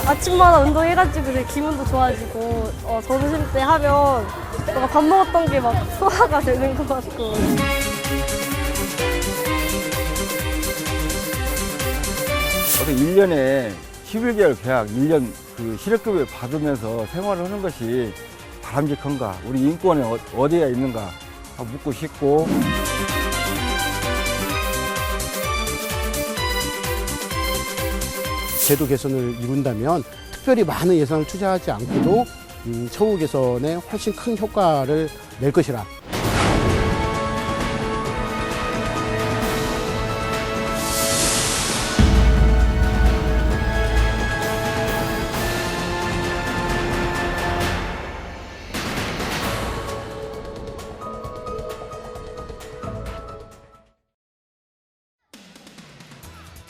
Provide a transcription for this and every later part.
아침마다 운동해가지고 되게 기분도 좋아지고 점심 때 하면 뭔가 밥 먹었던 게 막 소화가 되는 것 같고. 어떻게 1년에 11개월 계약, 1년 그 실업급여 받으면서 생활을 하는 것이 바람직한가? 우리 인권에 어디에 있는가? 묻고 싶고. 제도 개선을 이룬다면 특별히 많은 예산을 투자하지 않고도 처우 개선에 훨씬 큰 효과를 낼 것이라.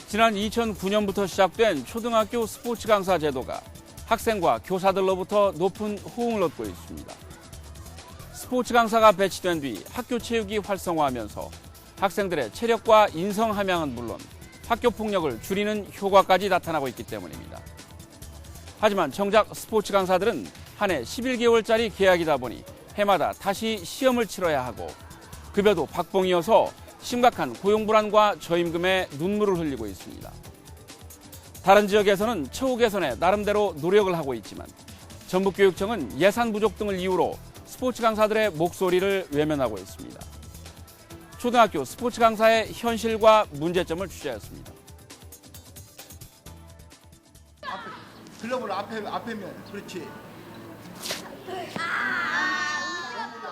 지난 2009년부터 시작된 초등학교 스포츠 강사 제도가 학생과 교사들로부터 높은 호응을 얻고 있습니다. 스포츠 강사가 배치된 뒤 학교 체육이 활성화하면서 학생들의 체력과 인성 함양은 물론 학교 폭력을 줄이는 효과까지 나타나고 있기 때문입니다. 하지만 정작 스포츠 강사들은 한 해 11개월짜리 계약이다 보니 해마다 다시 시험을 치러야 하고 급여도 박봉이어서 심각한 고용불안과 저임금에 눈물을 흘리고 있습니다. 다른 지역에서는 처우 개선에 나름대로 노력을 하고 있지만 전북교육청은 예산 부족 등을 이유로 스포츠 강사들의 목소리를 외면하고 있습니다. 초등학교 스포츠 강사의 현실과 문제점을 취재했습니다. 글러브를 앞에면 그렇지.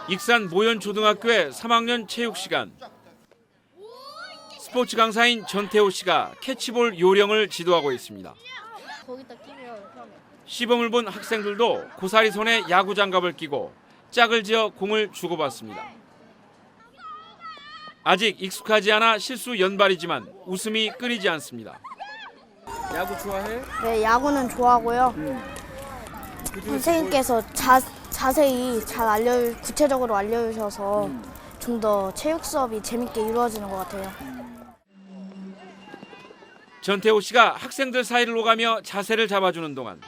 익산 모현초등학교의 3학년 체육 시간. 스포츠 강사인 전태호 씨가 캐치볼 요령을 지도하고 있습니다. 시범을 본 학생들도 고사리 손에 야구 장갑을 끼고 짝을 지어 공을 주고받습니다. 아직 익숙하지 않아 실수 연발이지만 웃음이 끊이지 않습니다. 야구 좋아해? 네, 야구는 좋아하고요. 선생님께서 자세히 구체적으로 알려주셔서 좀 더 체육 수업이 재밌게 이루어지는 것 같아요. 전태호 씨가 학생들 사이를 오가며 자세를 잡아주는 동안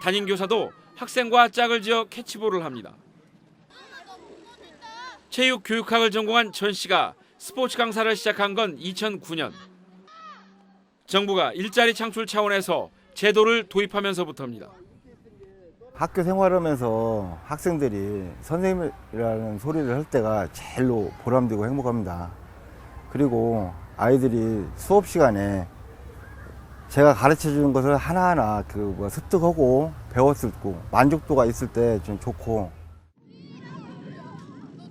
담임 교사도 학생과 짝을 지어 캐치볼을 합니다. 체육 교육학을 전공한 전 씨가 스포츠 강사를 시작한 건 2009년. 정부가 일자리 창출 차원에서 제도를 도입하면서부터입니다. 학교 생활하면서 학생들이 선생님이라는 소리를 할 때가 제일로 보람되고 행복합니다. 그리고 아이들이 수업 시간에 제가 가르쳐 주는 것을 하나하나 습득하고 배웠을 때 만족도가 있을 때 좀 좋고.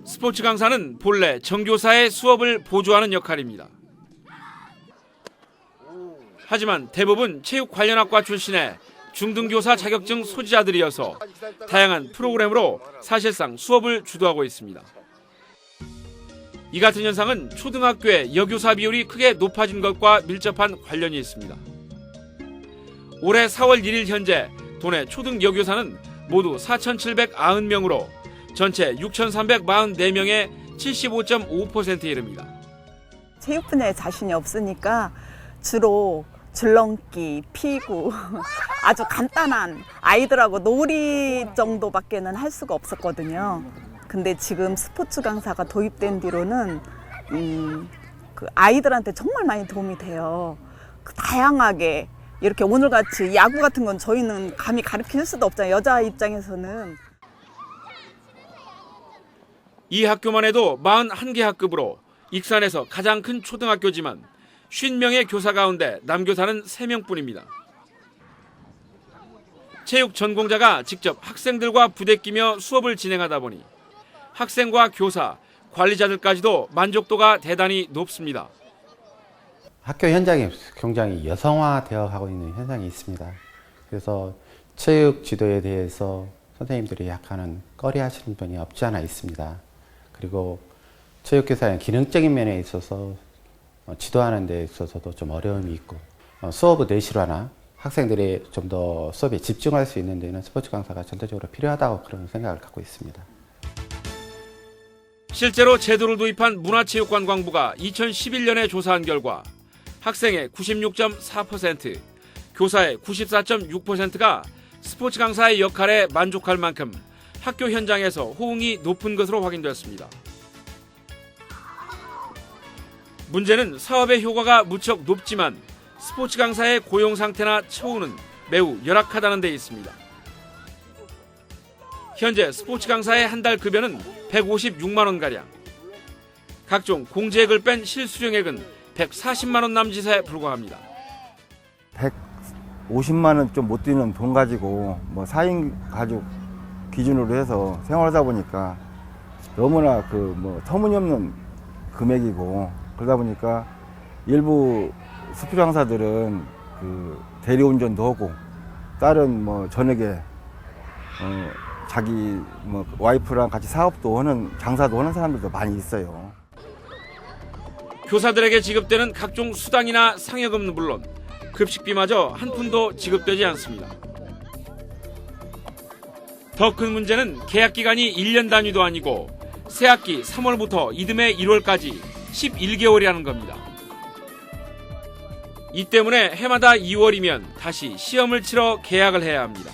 스포츠 강사는 본래 정교사의 수업을 보조하는 역할입니다. 하지만 대부분 체육 관련 학과 출신의 중등교사 자격증 소지자들이어서 다양한 프로그램으로 사실상 수업을 주도하고 있습니다. 이 같은 현상은 초등학교의 여교사 비율이 크게 높아진 것과 밀접한 관련이 있습니다. 올해 4월 1일 현재 도내 초등 여교사는 모두 4,790명으로 전체 6,344명의 75.5%에 이릅니다. 체육 분야에 자신이 없으니까 주로 줄넘기, 피구 아주 간단한 아이들하고 놀이 정도밖에는 할 수가 없었거든요. 근데 지금 스포츠 강사가 도입된 뒤로는 그 아이들한테 정말 많이 도움이 돼요. 다양하게 이렇게 오늘같이 야구 같은 건 저희는 감히 가르칠 수도 없잖아요. 여자 입장에서는. 이 학교만 해도 41개 학급으로 익산에서 가장 큰 초등학교지만 50명의 교사 가운데 남교사는 3명뿐입니다. 체육 전공자가 직접 학생들과 부대끼며 수업을 진행하다 보니 학생과 교사, 관리자들까지도 만족도가 대단히 높습니다. 학교 현장이 굉장히 여성화되어 가고 있는 현상이 있습니다. 그래서 체육 지도에 대해서 선생님들이 약간은 꺼려하시는 분이 없지 않아 있습니다. 그리고 체육교사의 기능적인 면에 있어서 지도하는 데 있어서도 좀 어려움이 있고 수업의 내실화나 학생들이 좀 더 수업에 집중할 수 있는 데는 스포츠 강사가 전체적으로 필요하다고 그런 생각을 갖고 있습니다. 실제로 제도를 도입한 문화체육관광부가 2011년에 조사한 결과 학생의 96.4%, 교사의 94.6%가 스포츠 강사의 역할에 만족할 만큼 학교 현장에서 호응이 높은 것으로 확인됐습니다. 문제는 사업의 효과가 무척 높지만 스포츠 강사의 고용 상태나 처우는 매우 열악하다는 데 있습니다. 현재 스포츠 강사의 한 달 급여는 156만 원가량. 각종 공제액을 뺀 실수령액은 140만 원 남짓에 불과합니다. 150만 원 좀 못 뛰는 돈 가지고 뭐 4인 가족 기준으로 해서 생활하다 보니까 너무나 터무니없는 금액이고, 그러다 보니까 일부 스포츠 강사들은 대리운전도 하고 다른 저녁에 자기 와이프랑 같이 사업도 하는, 장사도 하는 사람들도 많이 있어요. 교사들에게 지급되는 각종 수당이나 상여금은 물론 급식비마저 한 푼도 지급되지 않습니다. 더 큰 문제는 계약 기간이 1년 단위도 아니고 새학기 3월부터 이듬해 1월까지 11개월이라는 겁니다. 이 때문에 해마다 2월이면 다시 시험을 치러 계약을 해야 합니다.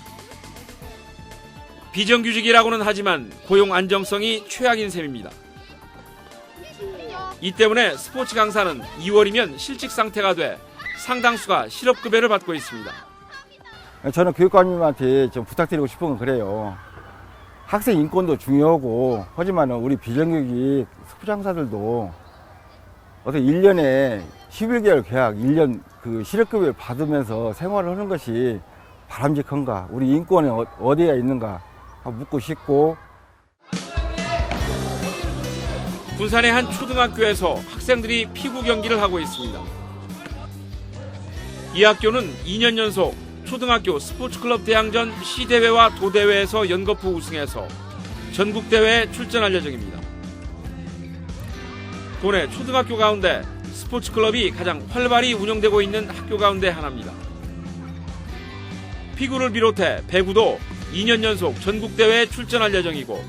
비정규직이라고는 하지만 고용 안정성이 최악인 셈입니다. 이 때문에 스포츠 강사는 2월이면 실직 상태가 돼 상당수가 실업급여를 받고 있습니다. 저는 교육관님한테 좀 부탁드리고 싶은 건 그래요. 학생 인권도 중요하고, 하지만 우리 비정규직 스포츠 강사들도 어떻게 1년에 11개월 계약, 1년 실업급여를 받으면서 생활을 하는 것이 바람직한가? 우리 인권이 어디에 있는가? 묻고 싶고. 군산의 한 초등학교에서 학생들이 피구 경기를 하고 있습니다. 이 학교는 2년 연속 초등학교 스포츠클럽 대항전 시대회와 도대회에서 연거푸 우승해서 전국대회에 출전할 예정입니다. 도내 초등학교 가운데 스포츠클럽이 가장 활발히 운영되고 있는 학교 가운데 하나입니다. 피구를 비롯해 배구도 2년 연속 전국대회에 출전할 예정이고,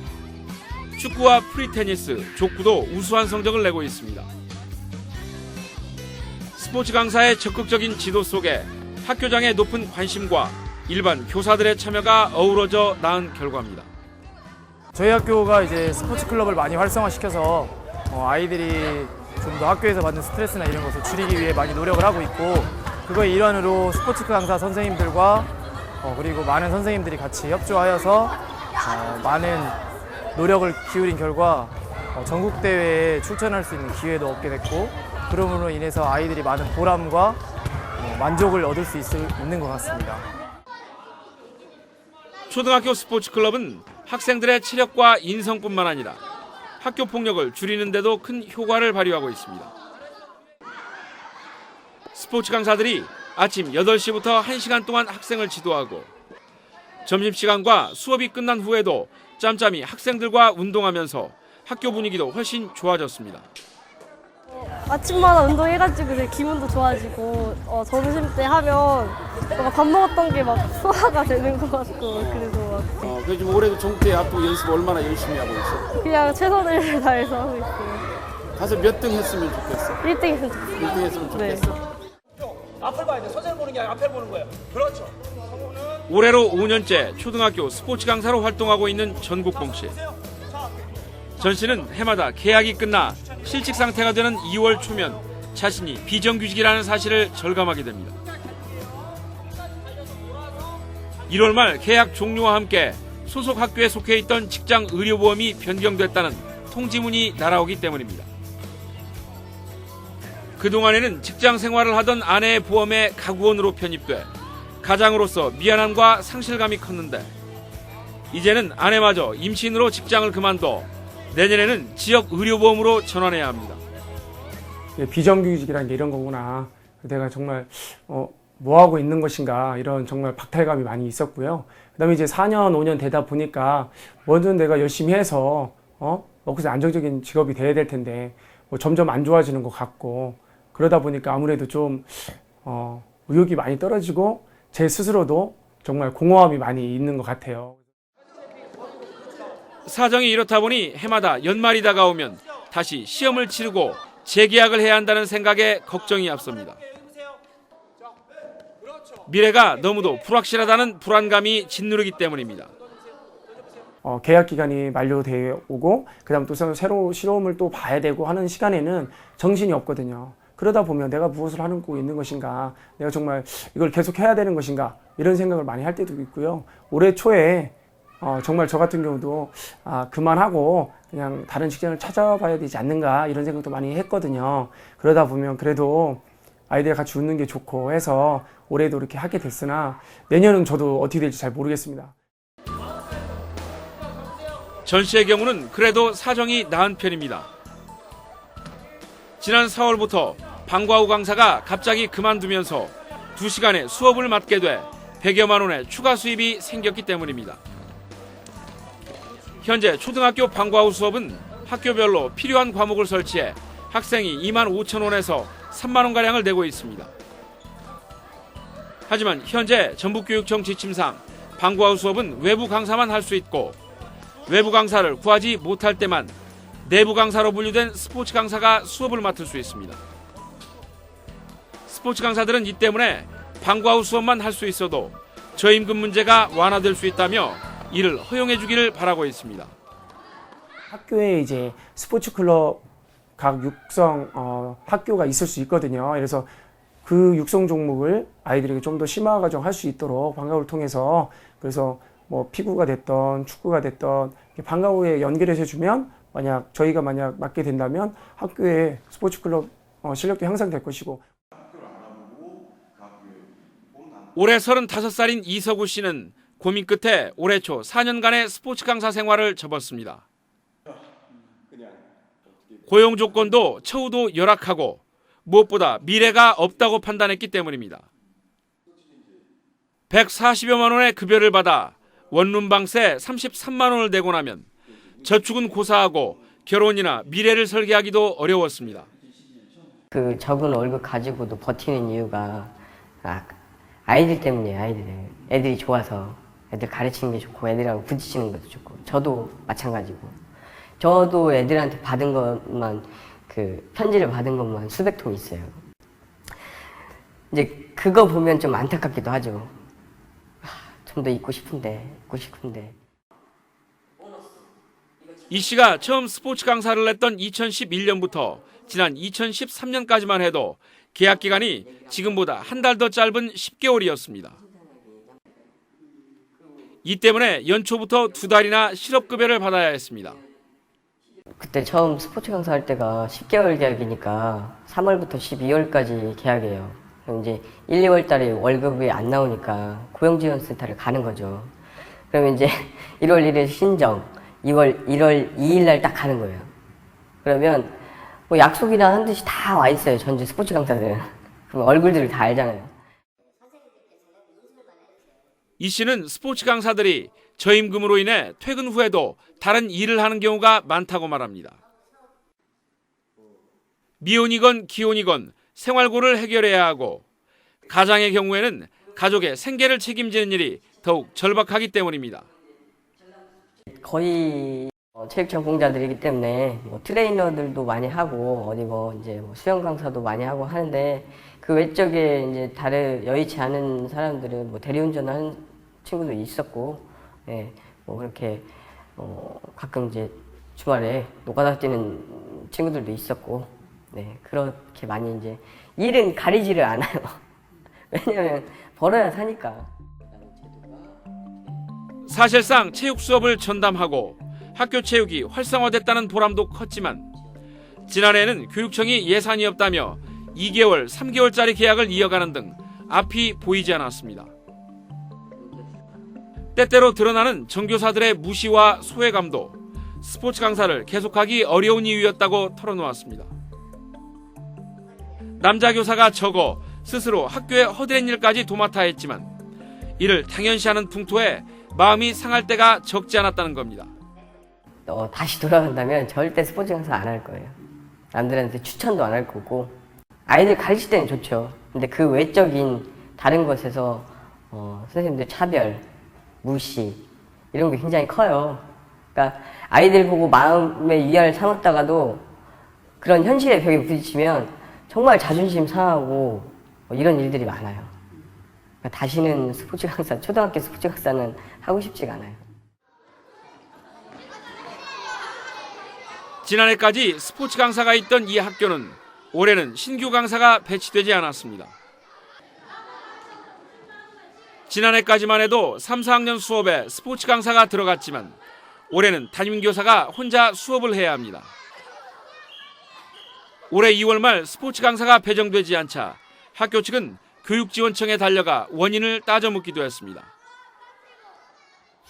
축구와 프리테니스, 족구도 우수한 성적을 내고 있습니다. 스포츠 강사의 적극적인 지도 속에 학교장의 높은 관심과 일반 교사들의 참여가 어우러져 낳은 결과입니다. 저희 학교가 이제 스포츠 클럽을 많이 활성화시켜서 아이들이 좀 더 학교에서 받는 스트레스나 이런 것을 줄이기 위해 많이 노력을 하고 있고, 그거의 일환으로 스포츠 강사 선생님들과 그리고 많은 선생님들이 같이 협조하여서 많은 노력을 기울인 결과 전국대회에 출전할 수 있는 기회도 얻게 됐고, 그러므로 인해서 아이들이 많은 보람과 만족을 얻을 수 있는 것 같습니다. 초등학교 스포츠클럽은 학생들의 체력과 인성뿐만 아니라 학교 폭력을 줄이는 데도 큰 효과를 발휘하고 있습니다. 스포츠 강사들이 아침 8시부터 1시간 동안 학생을 지도하고, 점심시간과 수업이 끝난 후에도 짬짬이 학생들과 운동하면서 학교 분위기도 훨씬 좋아졌습니다. 아침마다 운동해가지고 이제 기분도 좋아지고, 점심 때 하면 밥 먹었던 게 막 소화가 되는 것 같고, 그래서 그래서 올해도 전국대회 앞두고 연습 얼마나 열심히 하고 있어? 그냥 최선을 다해서 하고 있어요. 가서 몇 등 했으면 좋겠어? 1등 했으면 좋겠어요. 1등 했으면 좋겠어? 네. 앞을 봐야 돼. 선생님 보는 게 아니라 앞을 보는 거예요. 그렇죠. 올해로 5년째 초등학교 스포츠 강사로 활동하고 있는 전국봉 씨. 전 씨는 해마다 계약이 끝나 실직 상태가 되는 2월 초면 자신이 비정규직이라는 사실을 절감하게 됩니다. 1월 말 계약 종료와 함께 소속 학교에 속해 있던 직장 의료보험이 변경됐다는 통지문이 날아오기 때문입니다. 그동안에는 직장 생활을 하던 아내의 보험에 가구원으로 편입돼 가장으로서 미안함과 상실감이 컸는데, 이제는 아내마저 임신으로 직장을 그만둬 내년에는 지역 의료보험으로 전환해야 합니다. 비정규직이라는 게 이런 거구나. 내가 정말 뭐 하고 있는 것인가, 이런 정말 박탈감이 많이 있었고요. 그다음에 이제 4년, 5년 되다 보니까 뭐든 내가 열심히 해서 먹고서 안정적인 직업이 돼야 될 텐데 점점 안 좋아지는 것 같고, 그러다 보니까 아무래도 좀 의욕이 많이 떨어지고 제 스스로도 정말 공허함이 많이 있는 것 같아요. 사정이 이렇다 보니 해마다 연말이 다가오면 다시 시험을 치르고 재계약을 해야 한다는 생각에 걱정이 앞섭니다. 그렇죠. 미래가 너무도 불확실하다는 불안감이 짓누르기 때문입니다. 계약 기간이 만료되어 오고 그다음 또 새로 실험을 또 봐야 되고 하는 시간에는 정신이 없거든요. 그러다 보면 내가 무엇을 하고 있는 것인가, 내가 정말 이걸 계속 해야 되는 것인가, 이런 생각을 많이 할 때도 있고요. 올해 초에 정말 저 같은 경우도 그만하고 그냥 다른 직장을 찾아봐야 되지 않는가, 이런 생각도 많이 했거든요. 그러다 보면 그래도 아이들과 같이 웃는 게 좋고 해서 올해도 이렇게 하게 됐으나 내년은 저도 어떻게 될지 잘 모르겠습니다. 전 씨의 경우는 그래도 사정이 나은 편입니다. 지난 4월부터 방과후 강사가 갑자기 그만두면서 2시간의 수업을 맡게 돼 100여만 원의 추가 수입이 생겼기 때문입니다. 현재 초등학교 방과후 수업은 학교별로 필요한 과목을 설치해 학생이 2만 5천 원에서 3만 원가량을 내고 있습니다. 하지만 현재 전북교육청 지침상 방과후 수업은 외부 강사만 할 수 있고 외부 강사를 구하지 못할 때만 내부 강사로 분류된 스포츠 강사가 수업을 맡을 수 있습니다. 스포츠 강사들은 이 때문에 방과후 수업만 할 수 있어도 저임금 문제가 완화될 수 있다며 이를 허용해 주기를 바라고 있습니다. 학교에 이제 스포츠 클럽 각 육성 학교가 있을 수 있거든요. 그래서 그 육성 종목을 아이들에게 좀 더 심화 과정 할 수 있도록 방과후를 통해서, 그래서 뭐 피구가 됐던 축구가 됐던 방과후에 연결해서 주면 저희가 만약 맡게 된다면 학교에 스포츠 클럽 실력도 향상될 것이고. 올해 35살인 이서구 씨는 고민 끝에 올해 초 4년간의 스포츠 강사 생활을 접었습니다. 고용 조건도 처우도 열악하고 무엇보다 미래가 없다고 판단했기 때문입니다. 140여만 원의 급여를 받아 원룸방세 33만 원을 내고 나면 저축은 고사하고 결혼이나 미래를 설계하기도 어려웠습니다. 그 적은 월급 가지고도 버티는 이유가 아이들 때문이에요. 애들이 좋아서 애들 가르치는 게 좋고 애들하고 부딪히는 것도 좋고, 저도 마찬가지고. 저도 애들한테 받은 것만, 그 편지를 받은 것만 수백 통 있어요. 이제 그거 보면 좀 안타깝기도 하죠. 좀 더 있고 싶은데. 이 씨가 처음 스포츠 강사를 했던 2011년부터 지난 2013년까지만 해도 계약 기간이 지금보다 한 달 더 짧은 10개월이었습니다. 이 때문에 연초부터 2달이나 실업급여를 받아야 했습니다. 그때 처음 스포츠 강사 할 때가 10개월 계약이니까 3월부터 12월까지 계약이에요. 그럼 이제 1, 2월 달에 월급이 안 나오니까 고용지원센터를 가는 거죠. 그러면 이제 1월 1일 신정, 1월 2일 날 딱 가는 거예요. 그러면 뭐 약속이나 한 듯이 다 와 있어요. 전주 스포츠 강사들은. 그럼 얼굴들을 다 알잖아요. 이 씨는 스포츠 강사들이 저임금으로 인해 퇴근 후에도 다른 일을 하는 경우가 많다고 말합니다. 미혼이건 기혼이건 생활고를 해결해야 하고 가장의 경우에는 가족의 생계를 책임지는 일이 더욱 절박하기 때문입니다. 거의 체육청 공자들이기 때문에 뭐 트레이너들도 많이 하고 어디 이제 수영 강사도 많이 하고 하는데, 그 외적에 이제 다른 여의치 않은 사람들은 뭐 대리운전을 하는 친구도 있었고, 뭐 그렇게 가끔 이제 주말에 노가다 뛰는 친구들도 있었고, 그렇게 많이 이제 일은 가리지를 않아요. 왜냐면 벌어야 사니까. 사실상 체육 수업을 전담하고 학교 체육이 활성화됐다는 보람도 컸지만 지난해에는 교육청이 예산이 없다며 2개월, 3개월짜리 계약을 이어가는 등 앞이 보이지 않았습니다. 때때로 드러나는 전교사들의 무시와 소외감도 스포츠 강사를 계속하기 어려운 이유였다고 털어놓았습니다. 남자 교사가 적어 스스로 학교에 허드렛 일까지 도맡아 했지만 이를 당연시하는 풍토에 마음이 상할 때가 적지 않았다는 겁니다. 다시 돌아간다면 절대 스포츠 강사 안 할 거예요. 남들한테 추천도 안 할 거고. 아이들 가르칠 때는 좋죠. 근데 그 외적인 다른 것에서 선생님들 차별, 무시 이런 게 굉장히 커요. 그러니까 아이들 보고 마음의 위안을 삼았다가도 그런 현실의 벽에 부딪히면 정말 자존심 상하고 이런 일들이 많아요. 다시는 스포츠 강사, 초등학교 스포츠 강사는 하고 싶지가 않아요. 지난해까지 스포츠 강사가 있던 이 학교는 올해는 신규 강사가 배치되지 않았습니다. 지난해까지만 해도 3, 4학년 수업에 스포츠 강사가 들어갔지만 올해는 담임교사가 혼자 수업을 해야 합니다. 올해 2월 말 스포츠 강사가 배정되지 않자 학교 측은 교육지원청에 달려가 원인을 따져 묻기도 했습니다.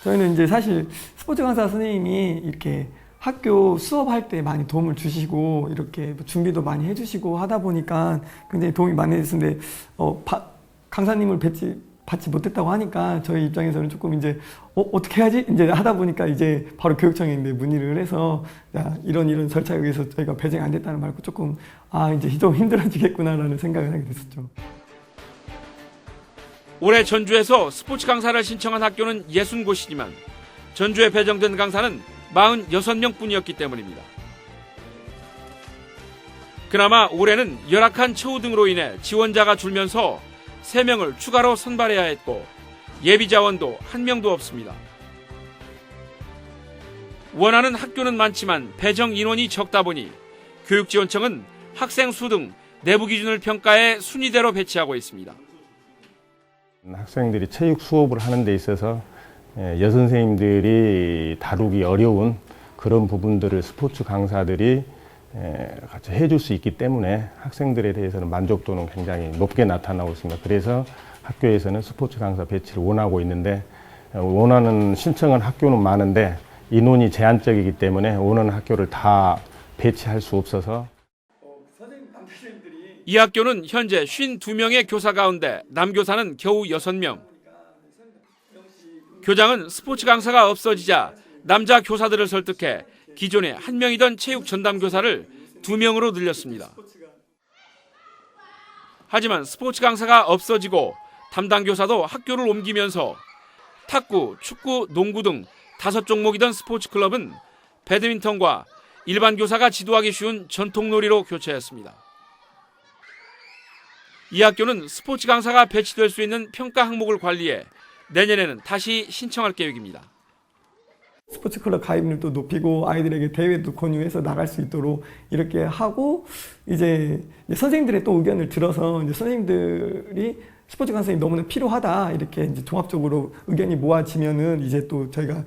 저희는 이제 사실 스포츠 강사 선생님이 이렇게 학교 수업할 때 많이 도움을 주시고 이렇게 준비도 많이 해주시고 하다 보니까 굉장히 도움이 많이 됐는데 강사님을 받지 못했다고 하니까 저희 입장에서는 조금 이제 어떻게 해야지 이제 하다 보니까 이제 바로 교육청에 이제 문의를 해서 야, 이런 절차에 의해서 저희가 배정이 안 됐다는 말고 조금 이제 좀 힘들어지겠구나라는 생각을 하게 됐었죠. 올해 전주에서 스포츠 강사를 신청한 학교는 60곳이지만 전주에 배정된 강사는 46명뿐이었기 때문입니다. 그나마 올해는 열악한 처우 등으로 인해 지원자가 줄면서 3명을 추가로 선발해야 했고 예비 자원도 1명도 없습니다. 원하는 학교는 많지만 배정 인원이 적다 보니 교육지원청은 학생 수 등 내부 기준을 평가해 순위대로 배치하고 있습니다. 학생들이 체육 수업을 하는 데 있어서 여선생님들이 다루기 어려운 그런 부분들을 스포츠 강사들이 같이 해줄 수 있기 때문에 학생들에 대해서는 만족도는 굉장히 높게 나타나고 있습니다. 그래서 학교에서는 스포츠 강사 배치를 원하고 있는데 원하는 신청한 학교는 많은데 인원이 제한적이기 때문에 원하는 학교를 다 배치할 수 없어서 이 학교는 현재 52명의 교사 가운데 남교사는 겨우 6명. 교장은 스포츠 강사가 없어지자 남자 교사들을 설득해 기존에 1명이던 체육 전담 교사를 2명으로 늘렸습니다. 하지만 스포츠 강사가 없어지고 담당 교사도 학교를 옮기면서 탁구, 축구, 농구 등 5종목이던 스포츠 클럽은 배드민턴과 일반 교사가 지도하기 쉬운 전통놀이로 교체했습니다. 이 학교는 스포츠 강사가 배치될 수 있는 평가 항목을 관리해 내년에는 다시 신청할 계획입니다. 스포츠 클럽 가입률도 높이고 아이들에게 대회도 권유해서 나갈 수 있도록 이렇게 하고 이제 선생님들의 또 의견을 들어서 이제 선생님들이 스포츠 강사님 너무나 필요하다 이렇게 이제 종합적으로 의견이 모아지면은 이제 또 저희가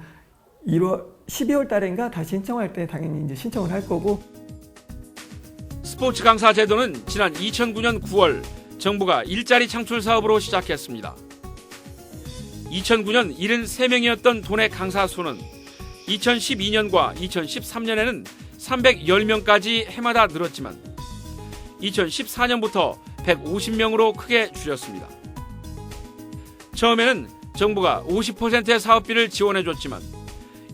12월 달인가 다시 신청할 때 당연히 이제 신청을 할 거고. 스포츠 강사 제도는 지난 2009년 9월 정부가 일자리 창출 사업으로 시작했습니다. 2009년 73명이었던 도내 강사 수는 2012년과 2013년에는 310명까지 해마다 늘었지만 2014년부터 150명으로 크게 줄였습니다. 처음에는 정부가 50%의 사업비를 지원해줬지만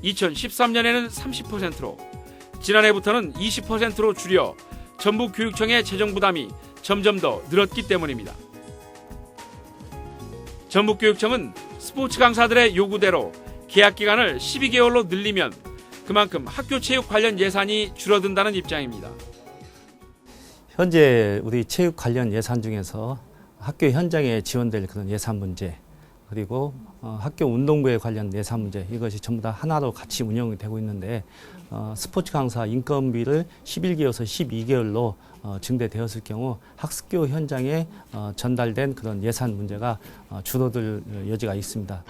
2013년에는 30%로 지난해부터는 20%로 줄여 전북교육청의 재정 부담이 점점 더 늘었기 때문입니다. 전북교육청은 스포츠 강사들의 요구대로 계약 기간을 12개월로 늘리면 그만큼 학교 체육 관련 예산이 줄어든다는 입장입니다. 현재 우리 체육 관련 예산 중에서 학교 현장에 지원될 그런 예산 문제 그리고 학교 운동부에 관련 예산 문제 이것이 전부 다 하나로 같이 운영이 되고 있는데 스포츠 강사 인건비를 11개월에서 12개월로 증대되었을 경우 학교 현장에 전달된 그런 예산 문제가 줄어들 여지가 있습니다.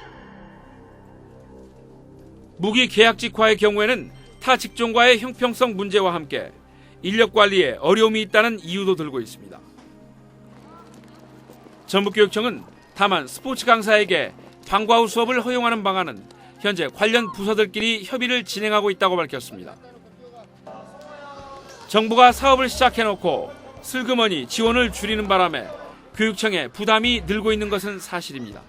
무기계약직화의 경우에는 타 직종과의 형평성 문제와 함께 인력 관리에 어려움이 있다는 이유도 들고 있습니다. 전북교육청은 다만 스포츠 강사에게 방과 후 수업을 허용하는 방안은 현재 관련 부서들끼리 협의를 진행하고 있다고 밝혔습니다. 정부가 사업을 시작해놓고 슬그머니 지원을 줄이는 바람에 교육청에 부담이 늘고 있는 것은 사실입니다.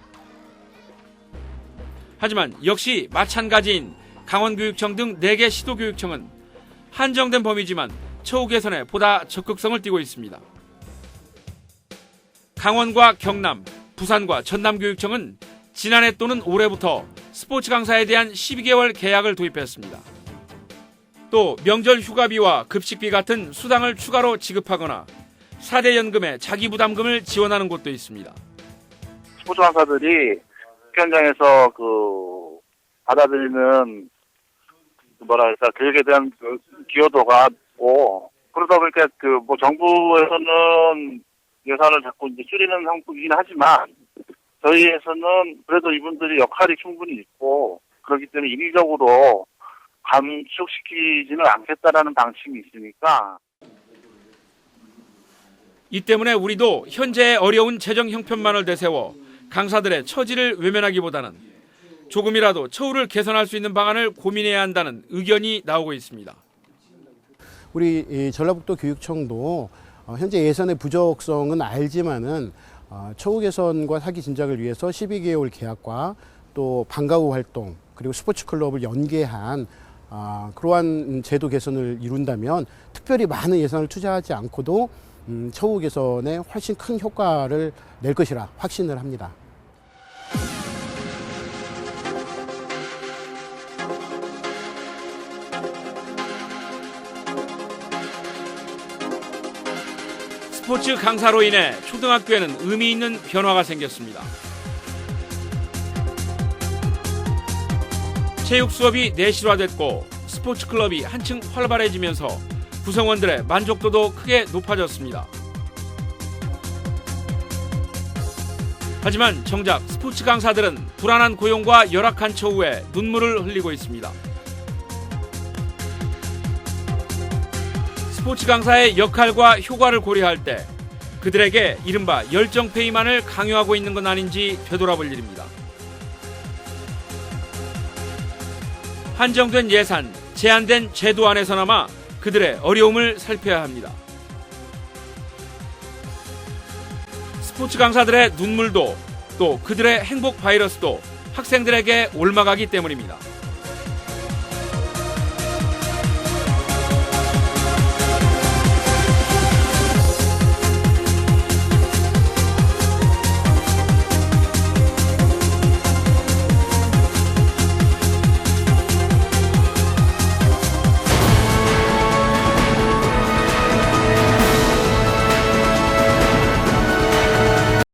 하지만 역시 마찬가지인 강원교육청 등 4개 시도교육청은 한정된 범위지만 처우 개선에 보다 적극성을 띠고 있습니다. 강원과 경남, 부산과 전남교육청은 지난해 또는 올해부터 스포츠 강사에 대한 12개월 계약을 도입했습니다. 또 명절 휴가비와 급식비 같은 수당을 추가로 지급하거나 4대 연금에 자기부담금을 지원하는 곳도 있습니다. 스포츠 강사들이 학교 현장에서 받아들이는 뭐랄까 교육에 대한 기여도가 없고 그러다 보니까 정부에서는 예산을 자꾸 이제 줄이는 형국이긴 하지만 저희에서는 그래도 이분들이 역할이 충분히 있고 그렇기 때문에 인위적으로 감축시키지는 않겠다라는 방침이 있으니까. 이 때문에 우리도 현재의 어려운 재정 형편만을 내세워 강사들의 처지를 외면하기보다는 조금이라도 처우를 개선할 수 있는 방안을 고민해야 한다는 의견이 나오고 있습니다. 우리 전라북도 교육청도 현재 예산의 부족성은 알지만은 처우 개선과 사기 진작을 위해서 12개월 계약과 또 방과 후 활동 그리고 스포츠 클럽을 연계한 그러한 제도 개선을 이룬다면 특별히 많은 예산을 투자하지 않고도 처우 개선에 훨씬 큰 효과를 낼 것이라 확신을 합니다. 스포츠 강사로 인해 초등학교에는 의미 있는 변화가 생겼습니다. 체육 수업이 내실화됐고 스포츠 클럽이 한층 활발해지면서 구성원들의 만족도도 크게 높아졌습니다. 하지만 정작 스포츠 강사들은 불안한 고용과 열악한 처우에 눈물을 흘리고 있습니다. 스포츠 강사의 역할과 효과를 고려할 때 그들에게 이른바 열정페이만을 강요하고 있는 건 아닌지 되돌아볼 일입니다. 한정된 예산, 제한된 제도 안에서나마 그들의 어려움을 살펴야 합니다. 스포츠 강사들의 눈물도 또 그들의 행복 바이러스도 학생들에게 옮아가기 때문입니다.